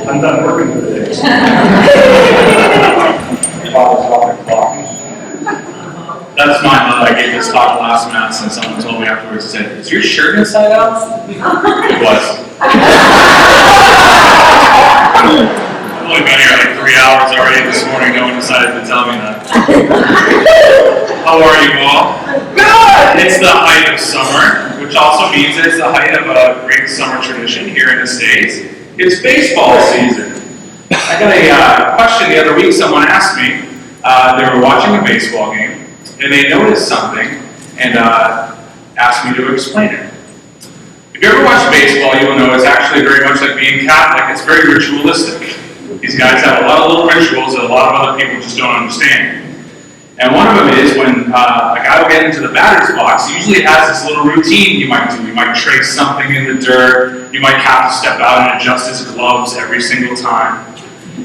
I'm done working for the day. That's my mother. I gave this talk last Mass, and someone told me afterwards, said, "Is your shirt inside out?" It was. I've only been here like 3 hours already this morning. No one decided to tell me that. How are you all? Good! It's the height of summer, which also means it's the height of a great summer tradition here in the States. It's baseball season. I got a question the other week. Someone asked me, they were watching a baseball game, and they noticed something and asked me to explain it. If you ever watch baseball, you will know it's actually very much like being Catholic. It's very ritualistic. These guys have a lot of little rituals that a lot of other people just don't understand. And one of them is when a guy will get into the batter's box, he usually has this little routine you might do. You might trace something in the dirt. You might have to step out and adjust his gloves every single time.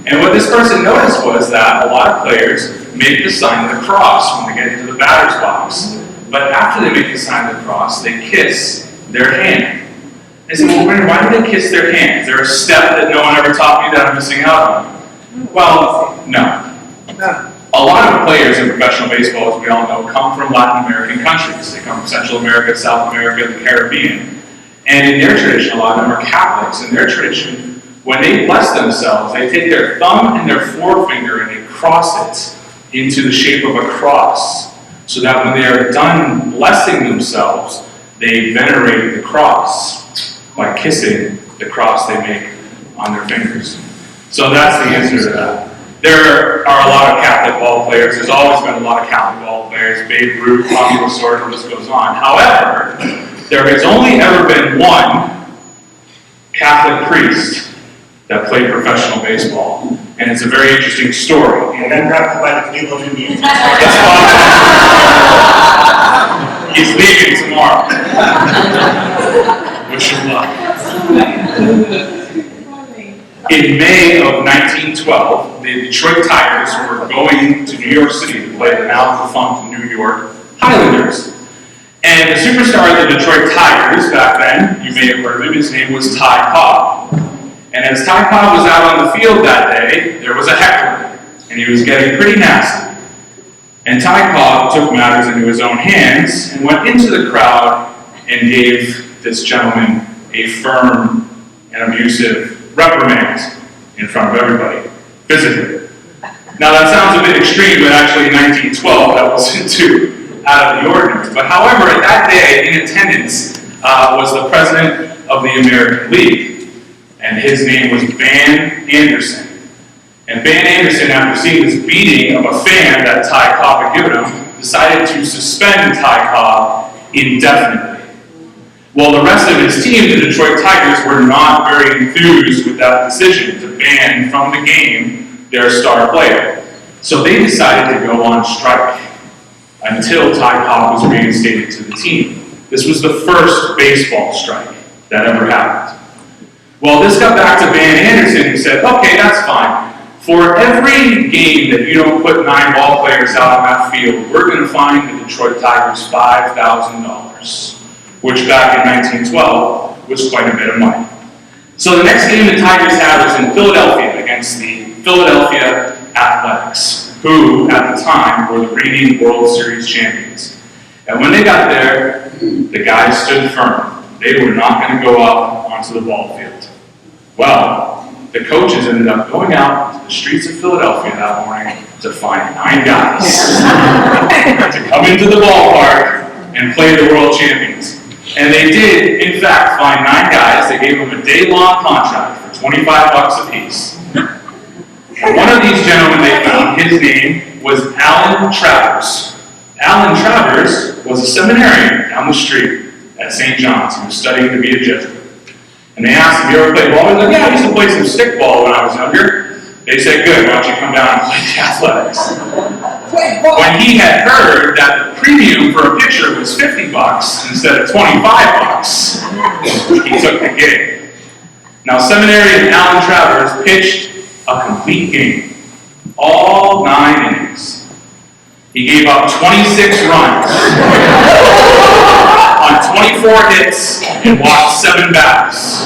And what this person noticed was that a lot of players make the sign of the cross when they get into the batter's box. But after they make the sign of the cross, they kiss their hand. I said, well, why do they kiss their hand? Is there a step that no one ever taught me that I'm missing out on? Well, no. A lot of players in professional baseball, as we all know, come from Latin American countries. They come from Central America, South America, the Caribbean. And in their tradition, a lot of them are Catholics. In their tradition, when they bless themselves, they take their thumb and their forefinger and they cross it into the shape of a cross, so that when they are done blessing themselves, they venerate the cross by kissing the cross they make on their fingers. So that's the answer to that. There are a lot of Catholic ball players. There's always been a lot of Catholic ball players. Babe Ruth, Bobby Lasorda, the list goes on. However, there has only ever been one Catholic priest that played professional baseball. And it's a very interesting story. And then grab by the people who need it. He's leaving tomorrow. Wish him luck. In May of 1912, the Detroit Tigers were going to New York City to play the now defunct New York Highlanders. And the superstar of the Detroit Tigers back then, you may have heard of him, his name was Ty Cobb. And as Ty Cobb was out on the field that day, there was a heckler, and he was getting pretty nasty. And Ty Cobb took matters into his own hands and went into the crowd and gave this gentleman a firm and abusive reprimand in front of everybody, physically. Now that sounds a bit extreme, but actually in 1912 that wasn't too out of the ordinary. But however, at that day in attendance was the president of the American League, and his name was Van Anderson. And Van Anderson, after seeing this beating of a fan that Ty Cobb had given him, decided to suspend Ty Cobb indefinitely. Well, the rest of his team, the Detroit Tigers, were not very enthused with that decision to ban from the game their star player. So they decided to go on strike until Ty Cobb was reinstated to the team. This was the first baseball strike that ever happened. Well, this got back to Van Anderson, who said, okay, that's fine. For every game that you don't put 9 ball players out on that field, we're going to fine the Detroit Tigers $5,000, which back in 1912 was quite a bit of money. So the next game the Tigers had was in Philadelphia against the Philadelphia Athletics, who at the time were the reigning World Series champions. And when they got there, the guys stood firm. They were not going to go up onto the ball field. Well, the coaches ended up going out to the streets of Philadelphia that morning to find 9 guys to come into the ballpark and play the world champions. And they did, in fact, find 9 guys. They gave them a day-long contract for $25 apiece. And one of these gentlemen they found, his name was Alan Travers. Alan Travers was a seminarian down the street at St. John's. He was studying to be a Jesuit. And they asked him, you ever play ball? He was like, yeah, I used to play some stick ball when I was younger. They said, good, why don't you come down and play the athletics? When he had heard that the premium for a pitcher was $50 instead of $25, he took the gig. Now, seminarian Alan Travers pitched a complete game, all 9 innings. He gave up 26 runs on 24 hits and walked 7 batters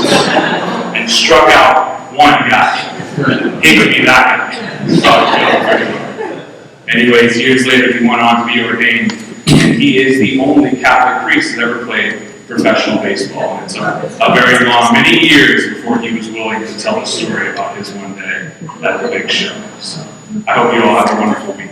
and struck out one guy. He could be that guy. So, anyways, years later, he went on to be ordained, and he is the only Catholic priest that ever played professional baseball. And so, many years before he was willing to tell a story about his one day at the big show. So, I hope you all have a wonderful week.